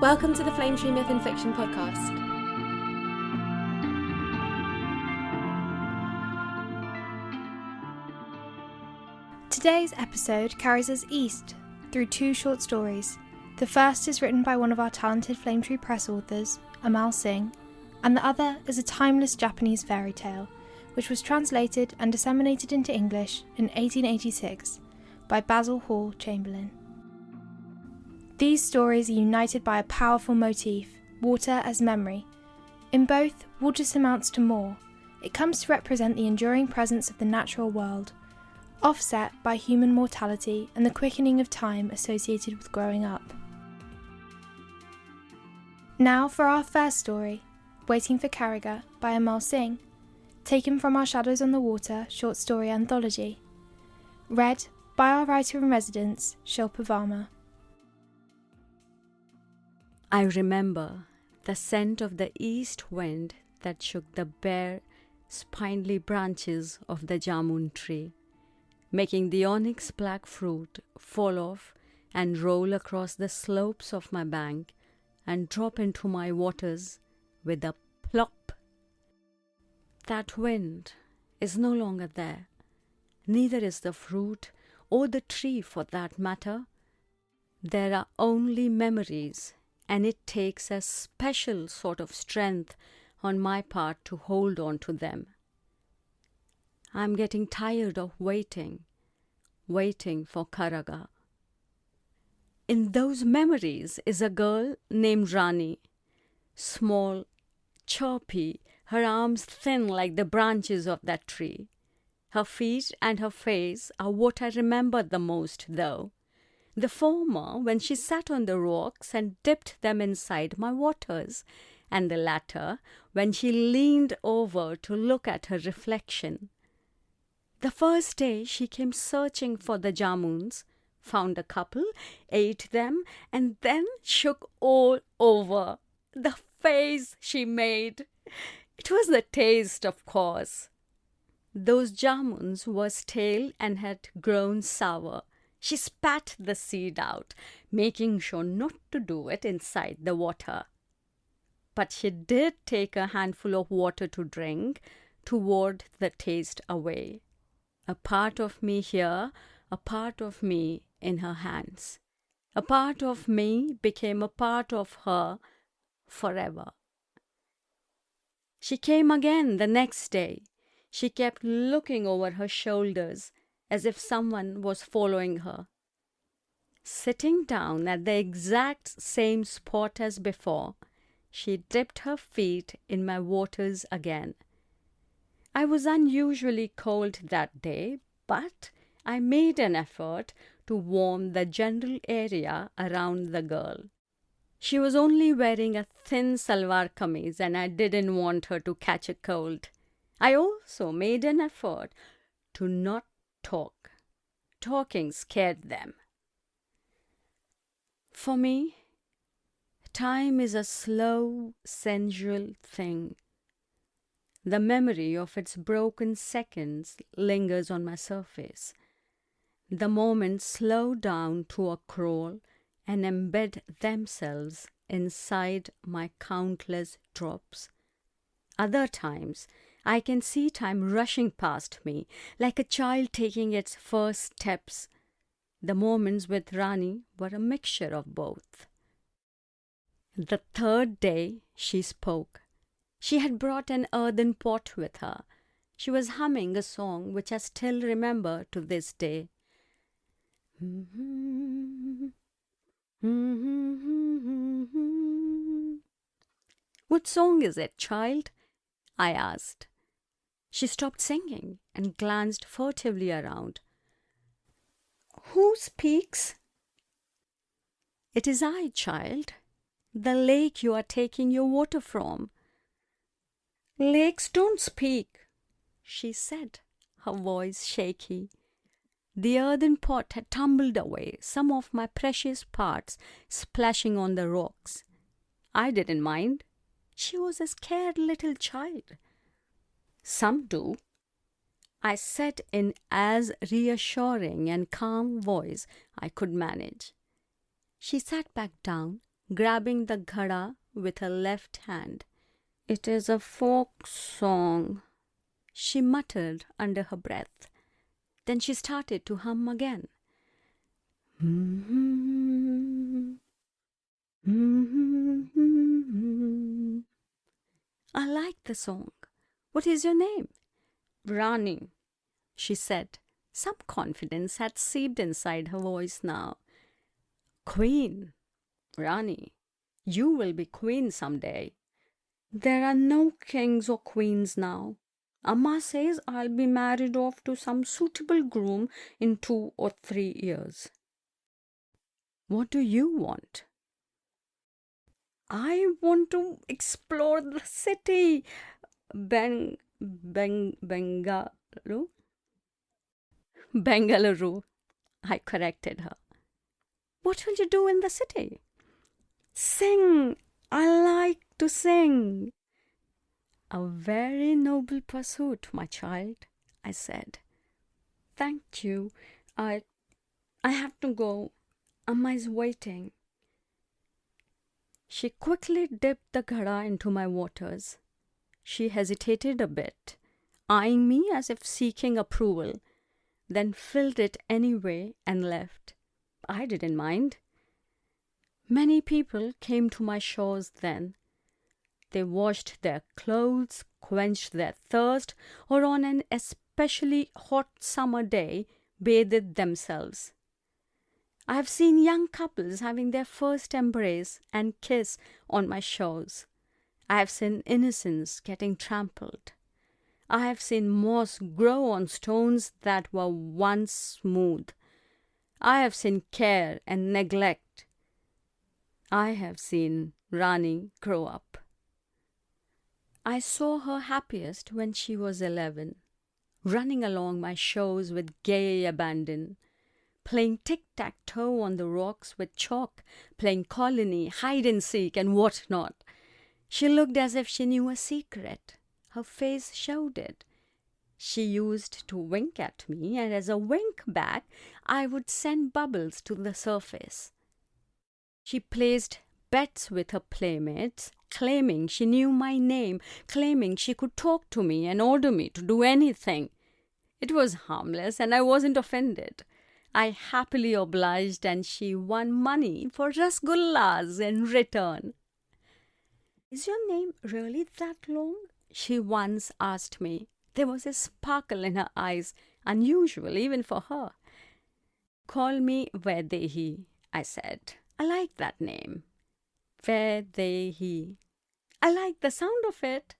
Welcome to the Flame Tree Myth and Fiction podcast. Today's episode carries us east through two short stories. The first is written by one of our talented Flame Tree Press authors, Amal Singh, and the other is a timeless Japanese fairy tale, which was translated and disseminated into English in 1886 by Basil Hall Chamberlain. These stories are united by a powerful motif, water as memory. In both, water surmounts to more. It comes to represent the enduring presence of the natural world, offset by human mortality and the quickening of time associated with growing up. Now for our first story, Waiting for Karaga by Amal Singh, taken from our Shadows on the Water short story anthology. Read by our writer-in-residence, Shilpa Varma. I remember the scent of the east wind that shook the bare, spindly branches of the jamun tree, making the onyx black fruit fall off and roll across the slopes of my bank and drop into my waters with a plop. That wind is no longer there. Neither is the fruit or the tree for that matter. There are only memories, and it takes a special sort of strength on my part to hold on to them. I'm getting tired of waiting for Karaga. In those memories is a girl named Rani, small, chirpy, her arms thin like the branches of that tree. Her feet and her face are what I remember the most, though. The former when she sat on the rocks and dipped them inside my waters, and the latter when she leaned over to look at her reflection. The first day she came searching for the jamuns, found a couple, ate them, and then shook all over. The face she made! It was the taste, of course. Those jamuns were stale and had grown sour. She spat the seed out, making sure not to do it inside the water. But she did take a handful of water to drink to ward the taste away. A part of me here, a part of me in her hands. A part of me became a part of her forever. She came again the next day. She kept looking over her shoulders as if someone was following her. Sitting down at the exact same spot as before, she dipped her feet in my waters again. I was unusually cold that day, but I made an effort to warm the general area around the girl. She was only wearing a thin salwar kameez and I didn't want her to catch a cold. I also made an effort to not talk. Talking scared them. For me, time is a slow, sensual thing. The memory of its broken seconds lingers on my surface. The moments slow down to a crawl and embed themselves inside my countless drops. Other times, I can see time rushing past me, like a child taking its first steps. The moments with Rani were a mixture of both. The third day she spoke. She had brought an earthen pot with her. She was humming a song which I still remember to this day. What song is it, child? I asked. She stopped singing and glanced furtively around. Who speaks? It is I, child. The lake you are taking your water from. Lakes don't speak, she said, her voice shaky. The earthen pot had tumbled away, some of my precious parts splashing on the rocks. I didn't mind. She was a scared little child. Some do. I said in as reassuring and calm voice I could manage. She sat back down grabbing the ghada with her left hand. "It is a folk song," she muttered under her breath. Then she started to hum again. "I like the song. What is your name?" "Rani," she said. Some confidence had seeped inside her voice now. "Queen, Rani. You will be queen someday. There are no kings or queens now. Amma says I'll be married off to some suitable groom in 2 or 3 years. What do you want?" "I want to explore the city. Bengaluru?" "Bengaluru," I corrected her. "What will you do in the city?" "Sing. I like to sing." "A very noble pursuit, my child," I said. "Thank you. I have to go. Amma is waiting." She quickly dipped the ghada into my waters. She hesitated a bit, eyeing me as if seeking approval, then filled it anyway and left. I didn't mind. Many people came to my shores then. They washed their clothes, quenched their thirst, or on an especially hot summer day bathed themselves. I have seen young couples having their first embrace and kiss on my shores. I have seen innocence getting trampled. I have seen moss grow on stones that were once smooth. I have seen care and neglect. I have seen Rani grow up. I saw her happiest when she was 11, running along my shores with gay abandon, playing tic-tac-toe on the rocks with chalk, playing colony, hide-and-seek, and what-not. She looked as if she knew a secret. Her face showed it. She used to wink at me, and as a wink back, I would send bubbles to the surface. She placed bets with her playmates, claiming she knew my name, claiming she could talk to me and order me to do anything. It was harmless, and I wasn't offended. I happily obliged, and she won money for rasgullas in return. "Is your name really that long?" she once asked me. There was a sparkle in her eyes, unusual even for her. "Call me Vaidehi," I said. "I like that name. Vaidehi. I like the sound of it."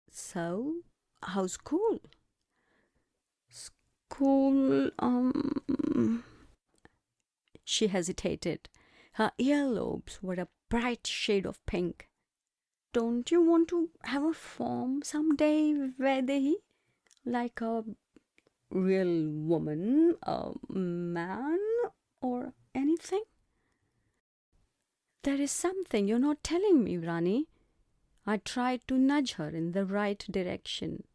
"So, how's school?" "School, She hesitated. Her earlobes were a bright shade of pink. "Don't you want to have a form someday, Vaidehi? Like a real woman, a man, or anything?" "There is something you're not telling me, Rani." I tried to nudge her in the right direction.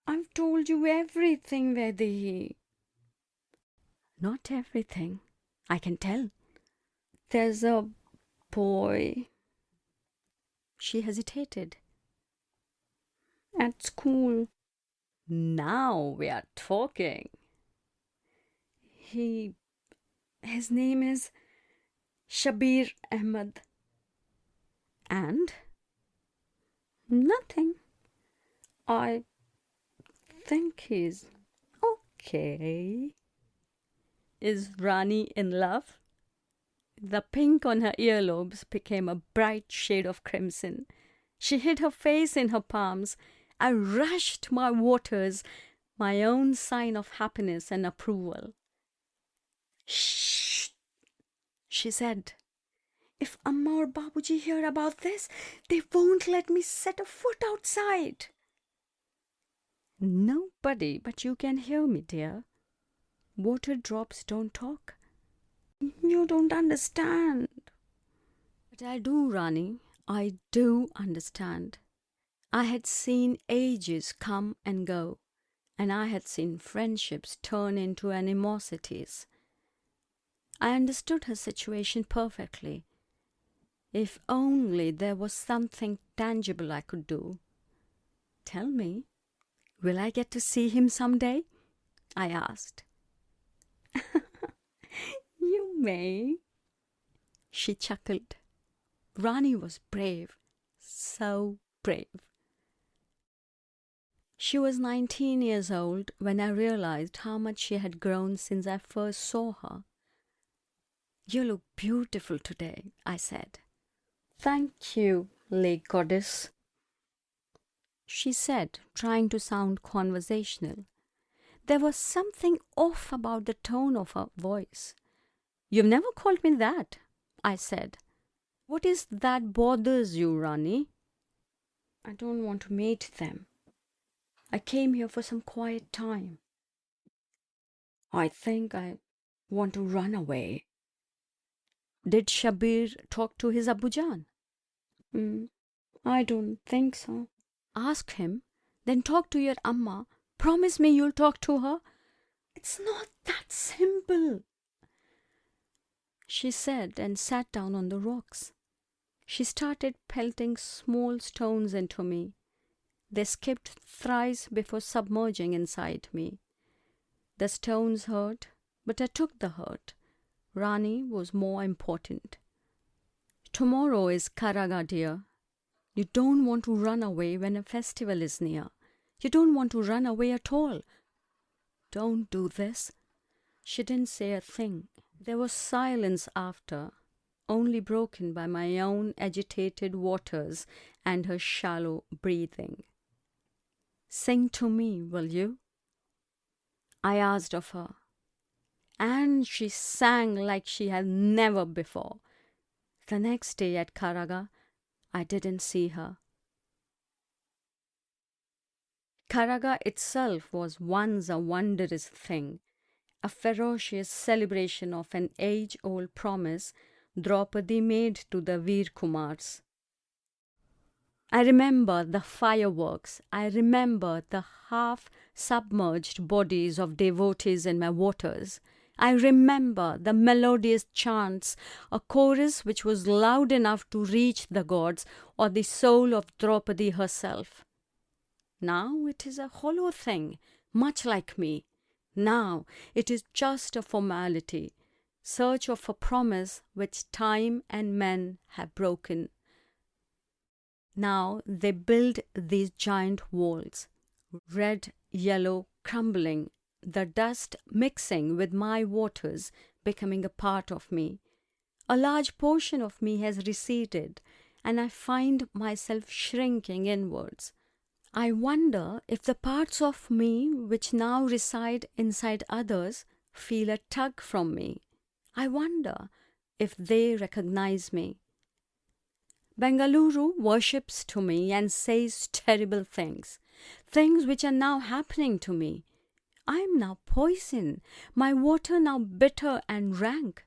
"I've told you everything, Vaidehi." "Not everything. I can tell." "There's a boy." She hesitated. "At school." Now we are talking. His name is Shabir Ahmed." "And?" "Nothing. I think he's okay." Is Rani in love? The pink on her earlobes became a bright shade of crimson. She hid her face in her palms. I rushed my waters, my own sign of happiness and approval. "Shh," she said. "If Amma or Babuji hear about this, they won't let me set a foot outside." "Nobody but you can hear me, dear. Water drops don't talk." "You don't understand." "But I do, Rani. I do understand. I had seen ages come and go, and I had seen friendships turn into animosities. I understood her situation perfectly. If only there was something tangible I could do. Tell me, will I get to see him someday? I asked. You may. She chuckled. Rani was brave, so brave. She was 19 years old when I realized how much she had grown since I first saw her. You look beautiful today, I said. Thank you, lake goddess, she said, trying to sound conversational. There was something off about the tone of her voice. You've never called me that, I said. What is that bothers you, Rani? I don't want to mate them. I came here for some quiet time. I think I want to run away. Did Shabir talk to his Abu Jan? I don't think so. Ask him, then talk to your Amma. Promise me you'll talk to her. It's not that simple, she said and sat down on the rocks. She started pelting small stones into me. They skipped thrice before submerging inside me. The stones hurt, but I took the hurt. Rani was more important. Tomorrow is Karaga, dear. You don't want to run away when a festival is near. You don't want to run away at all. Don't do this. She didn't say a thing. There was silence after, only broken by my own agitated waters and her shallow breathing. Sing to me, will you? I asked of her. And she sang like she had never before. The next day at Karaga, I didn't see her. Karaga itself was once a wondrous thing, a ferocious celebration of an age-old promise Draupadi made to the Veer Kumars. I remember the fireworks. I remember the half-submerged bodies of devotees in my waters. I remember the melodious chants, a chorus which was loud enough to reach the gods or the soul of Draupadi herself. Now it is a hollow thing, much like me. Now it is just a formality, search of a promise which time and men have broken. Now they build these giant walls, red, yellow, crumbling, the dust mixing with my waters, becoming a part of me. A large portion of me has receded, and I find myself shrinking inwards. I wonder if the parts of me which now reside inside others feel a tug from me. I wonder if they recognize me. Bengaluru worships to me and says terrible things, things which are now happening to me. I am now poison, my water now bitter and rank.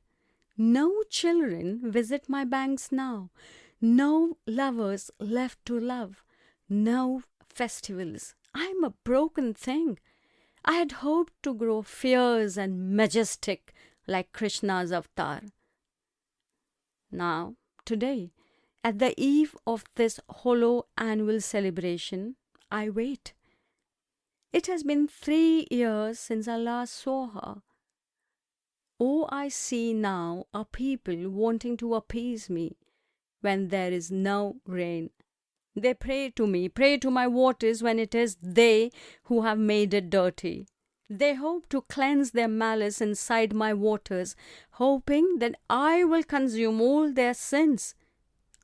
No children visit my banks now, no lovers left to love, no festivals. I am a broken thing. I had hoped to grow fierce and majestic like Krishna's avatar. Now, today, at the eve of this hollow annual celebration, I wait. It has been 3 years since I last saw her. All I see now are people wanting to appease me when there is no rain. They pray to me, pray to my waters when it is they who have made it dirty. They hope to cleanse their malice inside my waters, hoping that I will consume all their sins.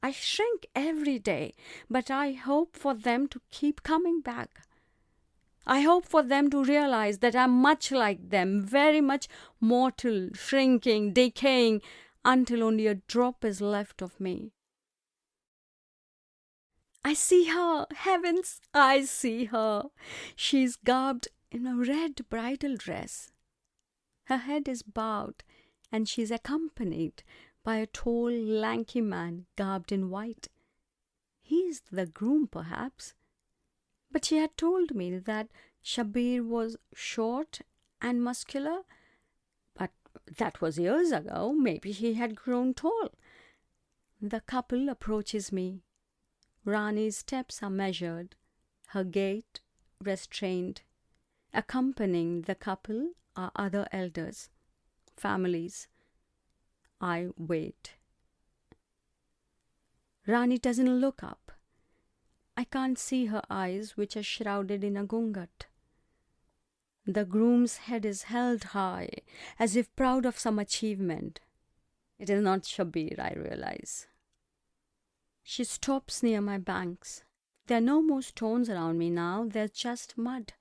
I shrink every day, but I hope for them to keep coming back. I hope for them to realize that I'm much like them, very much mortal, shrinking, decaying, until only a drop is left of me. I see her, heavens, I see her. She's garbed in a red bridal dress. Her head is bowed, and she's accompanied by a tall, lanky man garbed in white. He's the groom, perhaps. But she had told me that Shabir was short and muscular. But that was years ago. Maybe he had grown tall. The couple approaches me. Rani's steps are measured, her gait restrained. Accompanying the couple are other elders, families. I wait. Rani doesn't look up. I can't see her eyes, which are shrouded in a gungat. The groom's head is held high, as if proud of some achievement. It is not Shabir, I realize. She stops near my banks. There are no more stones around me now. There's just mud,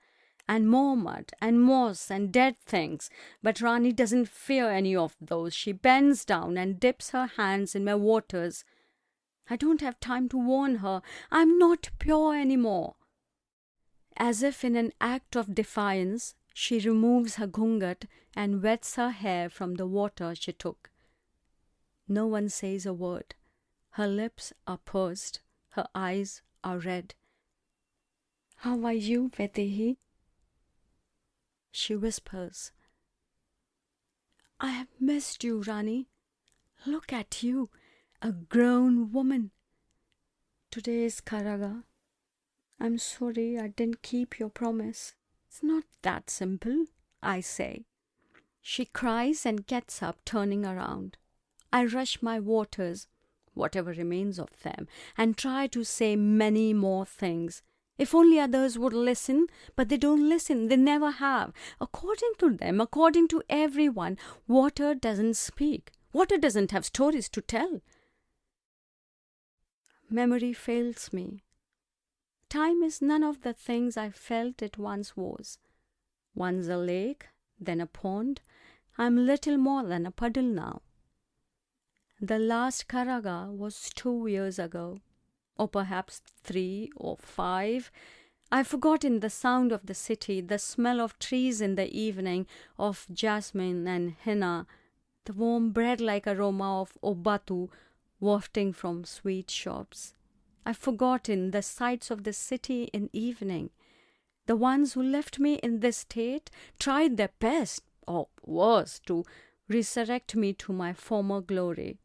and moss and dead things. But Rani doesn't fear any of those. She bends down and dips her hands in my waters. I don't have time to warn her. I'm not pure anymore. As if in an act of defiance, she removes her gungat and wets her hair from the water she took. No one says a word. Her lips are pursed. Her eyes are red. "How are you, Vedehi?" She whispers. "I have missed you, Rani. Look at you, a grown woman. Today is Karaga. I'm sorry I didn't keep your promise." "It's not that simple," I say. She cries and gets up, turning around. I rush my waters, whatever remains of them, and try to say many more things. If only others would listen, but they don't listen. They never have. According to them, according to everyone, water doesn't speak. Water doesn't have stories to tell. Memory fails me. Time is none of the things I felt it once was. Once a lake, then a pond. I'm little more than a puddle now. The last Karaga was 2 years ago, or perhaps 3 or 5. I've forgotten the sound of the city, the smell of trees in the evening, of jasmine and henna, the warm bread-like aroma of obatu wafting from sweet shops. I've forgotten the sights of the city in evening. The ones who left me in this state tried their best, or worse, to resurrect me to my former glory.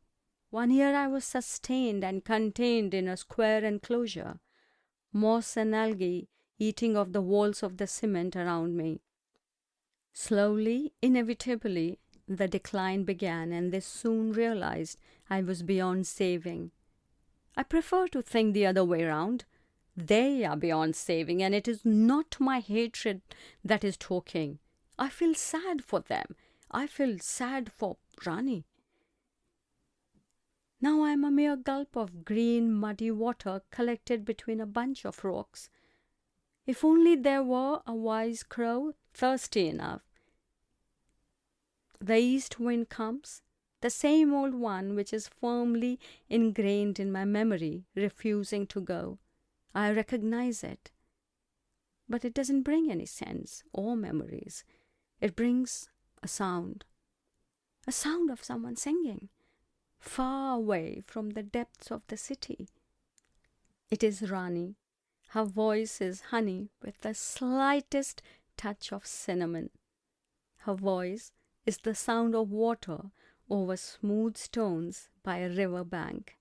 1 year I was sustained and contained in a square enclosure, moss and algae eating of the walls of the cement around me. Slowly, inevitably, the decline began, and they soon realized I was beyond saving. I prefer to think the other way round. They are beyond saving, and it is not my hatred that is talking. I feel sad for them. I feel sad for Rani. Now I am a mere gulp of green, muddy water collected between a bunch of rocks. If only there were a wise crow thirsty enough. The east wind comes, the same old one which is firmly ingrained in my memory, refusing to go. I recognize it. But it doesn't bring any sense or memories. It brings a sound of someone singing, far away from the depths of the city. It is Rani. Her voice is honey with the slightest touch of cinnamon. Her voice is the sound of water over smooth stones by a river bank.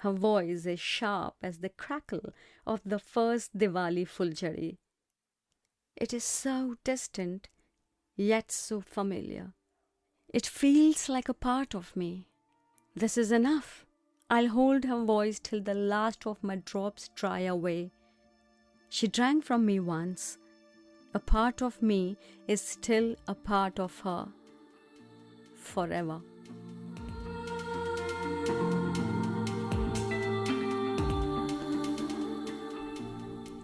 Her voice is sharp as the crackle of the first Diwali fulgari. It is so distant, yet so familiar. It feels like a part of me. This is enough. I'll hold her voice till the last of my drops dry away. She drank from me once. A part of me is still a part of her. Forever.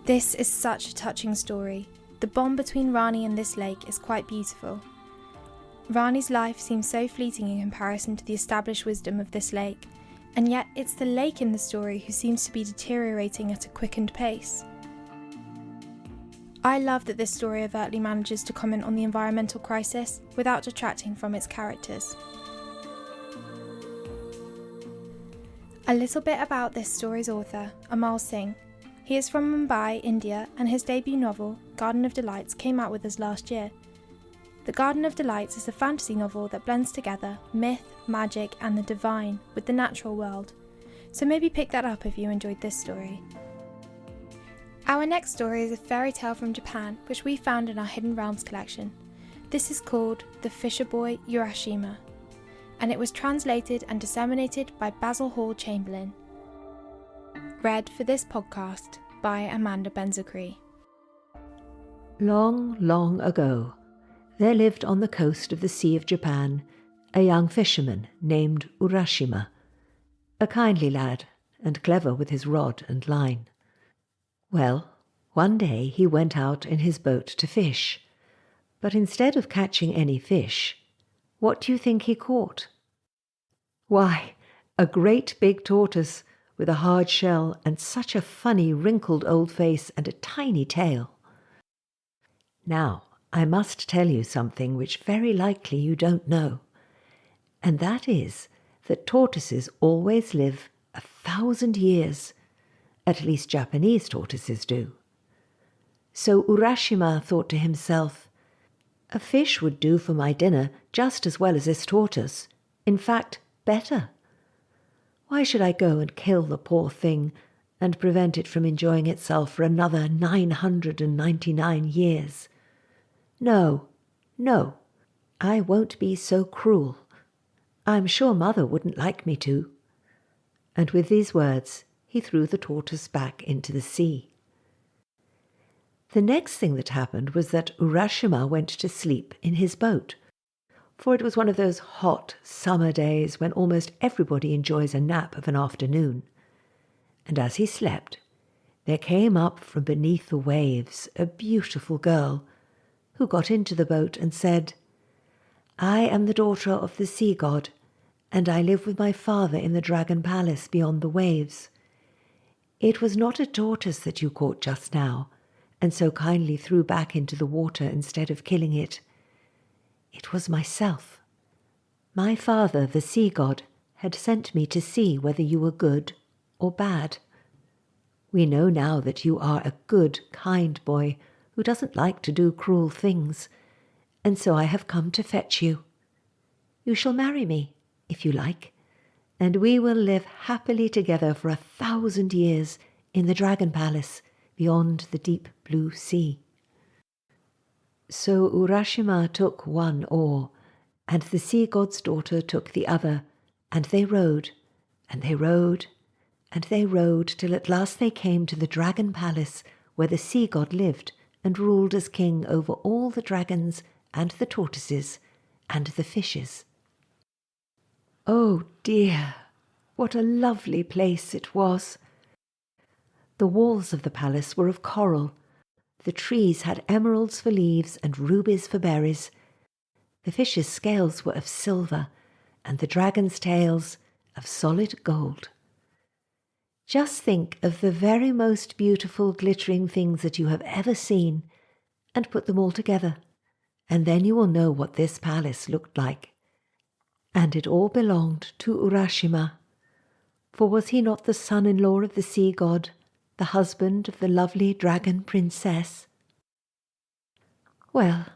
This is such a touching story. The bond between Rani and this lake is quite beautiful. Rani's life seems so fleeting in comparison to the established wisdom of this lake, and yet it's the lake in the story who seems to be deteriorating at a quickened pace. I love that this story overtly manages to comment on the environmental crisis without detracting from its characters. A little bit about this story's author, Amal Singh. He is from Mumbai, India, and his debut novel, Garden of Delights, came out with us last year. The Garden of Delights is a fantasy novel that blends together myth, magic, and the divine with the natural world. So maybe pick that up if you enjoyed this story. Our next story is a fairy tale from Japan, which we found in our Hidden Realms collection. This is called The Fisher-boy Urashima, and it was translated and disseminated by Basil Hall Chamberlain. Read for this podcast by Amanda Benzecry. Long, long ago, there lived on the coast of the Sea of Japan a young fisherman named Urashima, a kindly lad and clever with his rod and line. Well, one day he went out in his boat to fish, but instead of catching any fish, what do you think he caught? Why, a great big tortoise with a hard shell and such a funny wrinkled old face and a tiny tail. Now, I must tell you something which very likely you don't know, and that is that tortoises always live 1,000 years. At least Japanese tortoises do. So Urashima thought to himself, a fish would do for my dinner just as well as this tortoise, in fact, better. Why should I go and kill the poor thing and prevent it from enjoying itself for another 999 years? No, I won't be so cruel. I'm sure Mother wouldn't like me to. And with these words, he threw the tortoise back into the sea. The next thing that happened was that Urashima went to sleep in his boat, for it was one of those hot summer days when almost everybody enjoys a nap of an afternoon. And as he slept, there came up from beneath the waves a beautiful girl, who got into the boat and said, I am the daughter of the sea god, and I live with my father in the dragon palace beyond the waves. It was not a tortoise that you caught just now, and so kindly threw back into the water instead of killing it. It was myself. My father, the sea god, had sent me to see whether you were good or bad. We know now that you are a good, kind boy who doesn't like to do cruel things, and so I have come to fetch you. You shall marry me, if you like, and we will live happily together for 1,000 years in the dragon palace beyond the deep blue sea. So Urashima took one oar, and the sea god's daughter took the other, and they rowed, and they rowed, and they rowed till at last they came to the dragon palace where the sea god lived and ruled as king over all the dragons and the tortoises and the fishes. Oh dear, what a lovely place it was! The walls of the palace were of coral, the trees had emeralds for leaves and rubies for berries, the fishes' scales were of silver, and the dragons' tails of solid gold. Just think of the very most beautiful glittering things that you have ever seen, and put them all together, and then you will know what this palace looked like. And it all belonged to Urashima, for was he not the son-in-law of the sea god, the husband of the lovely dragon princess? Well,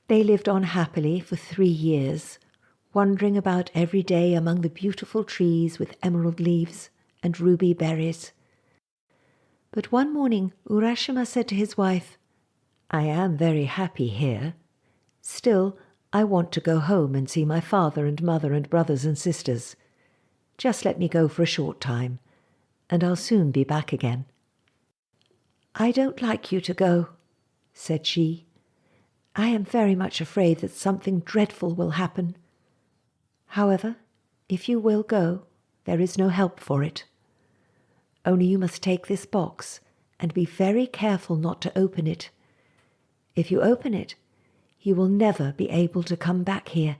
they lived on happily for 3 years, wandering about every day among the beautiful trees with emerald leaves and ruby berries. But one morning Urashima said to his wife, I am very happy here. Still, I want to go home and see my father and mother and brothers and sisters. Just let me go for a short time, and I'll soon be back again. I don't like you to go, said she. I am very much afraid that something dreadful will happen. However, if you will go, there is no help for it. Only you must take this box and be very careful not to open it. If you open it, you will never be able to come back here.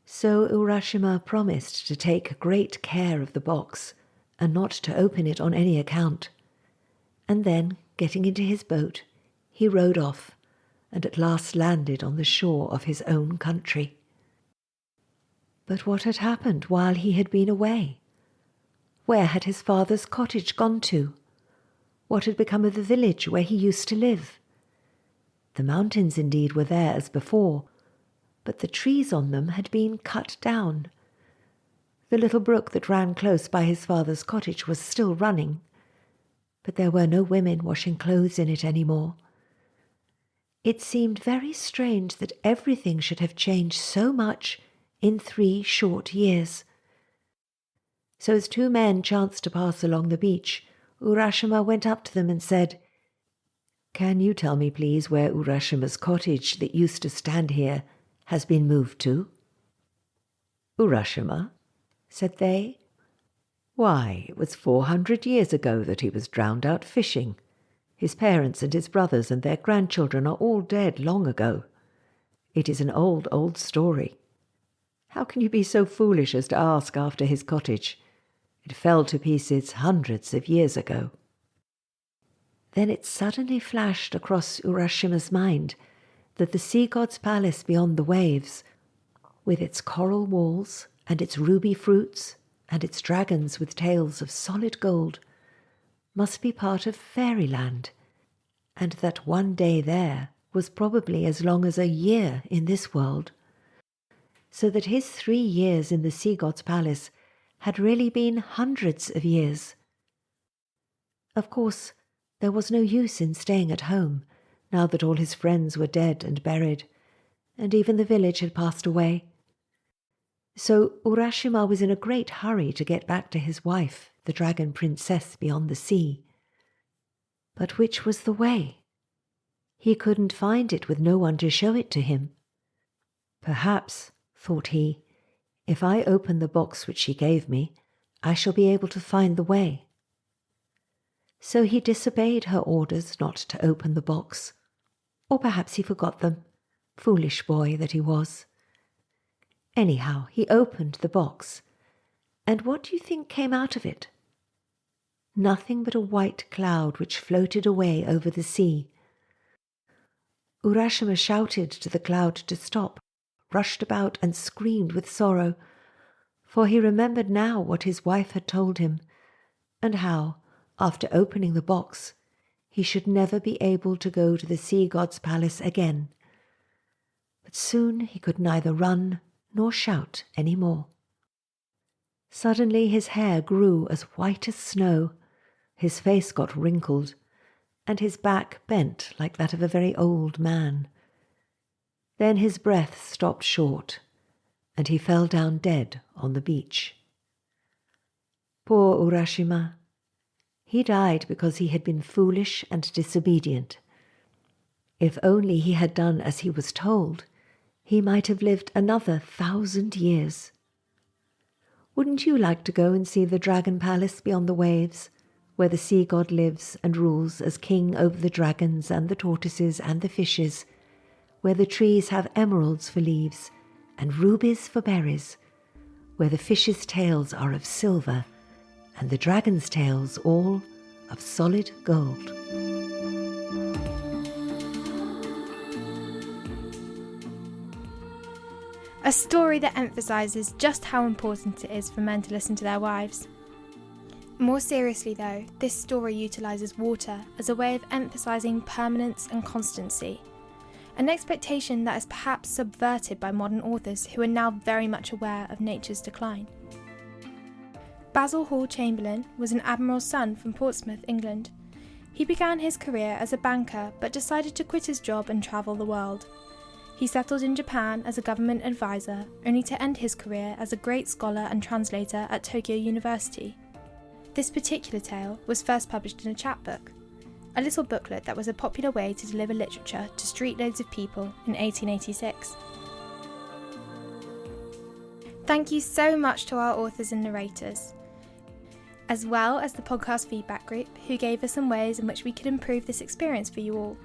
So Urashima promised to take great care of the box and not to open it on any account. And then, getting into his boat, he rowed off and at last landed on the shore of his own country. But what had happened while he had been away? Where had his father's cottage gone to? What had become of the village where he used to live? The mountains indeed were there as before, but the trees on them had been cut down. The little brook that ran close by his father's cottage was still running, but there were no women washing clothes in it any more. It seemed very strange that everything should have changed so much in 3 short years. So as 2 men chanced to pass along the beach, Urashima went up to them and said, "Can you tell me, please, where Urashima's cottage that used to stand here has been moved to?" "Urashima?" said they. "Why, it was 400 years ago that he was drowned out fishing. His parents and his brothers and their grandchildren are all dead long ago. It is an old, old story. How can you be so foolish as to ask after his cottage? It fell to pieces hundreds of years ago." Then it suddenly flashed across Urashima's mind that the sea god's palace beyond the waves, with its coral walls and its ruby fruits and its dragons with tails of solid gold, must be part of fairyland, and that one day there was probably as long as a year in this world, so that his 3 years in the sea god's palace had really been hundreds of years. Of course, there was no use in staying at home, now that all his friends were dead and buried, and even the village had passed away. So Urashima was in a great hurry to get back to his wife, the dragon princess beyond the sea. But which was the way? He couldn't find it with no one to show it to him. "Perhaps," thought he, "if I open the box which she gave me, I shall be able to find the way." So he disobeyed her orders not to open the box. Or perhaps he forgot them, foolish boy that he was. Anyhow, he opened the box, and what do you think came out of it? Nothing but a white cloud which floated away over the sea. Urashima shouted to the cloud to stop, rushed about and screamed with sorrow, for he remembered now what his wife had told him, and how, after opening the box, he should never be able to go to the sea god's palace again. But soon he could neither run nor shout any more. Suddenly his hair grew as white as snow, his face got wrinkled, and his back bent like that of a very old man. Then his breath stopped short, and he fell down dead on the beach. Poor Urashima! He died because he had been foolish and disobedient. If only he had done as he was told, he might have lived another 1,000 years. Wouldn't you like to go and see the dragon palace beyond the waves, where the sea god lives and rules as king over the dragons and the tortoises and the fishes, where the trees have emeralds for leaves and rubies for berries, where the fishes' tails are of silver and the dragons' tails all of solid gold? A story that emphasises just how important it is for men to listen to their wives. More seriously though, this story utilises water as a way of emphasising permanence and constancy, an expectation that is perhaps subverted by modern authors who are now very much aware of nature's decline. Basil Hall Chamberlain was an admiral's son from Portsmouth, England. He began his career as a banker but decided to quit his job and travel the world. He settled in Japan as a government advisor, only to end his career as a great scholar and translator at Tokyo University. This particular tale was first published in a chapbook, a little booklet that was a popular way to deliver literature to streetloads of people in 1886. Thank you so much to our authors and narrators, as well as the podcast feedback group who gave us some ways in which we could improve this experience for you all.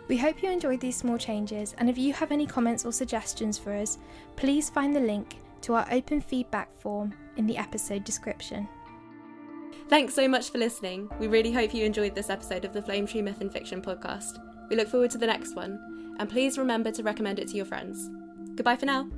We hope you enjoyed these small changes, and if you have any comments or suggestions for us, please find the link to our open feedback form in the episode description. Thanks so much for listening. We really hope you enjoyed this episode of the Flame Tree Myth and Fiction podcast. We look forward to the next one, and please remember to recommend it to your friends. Goodbye for now.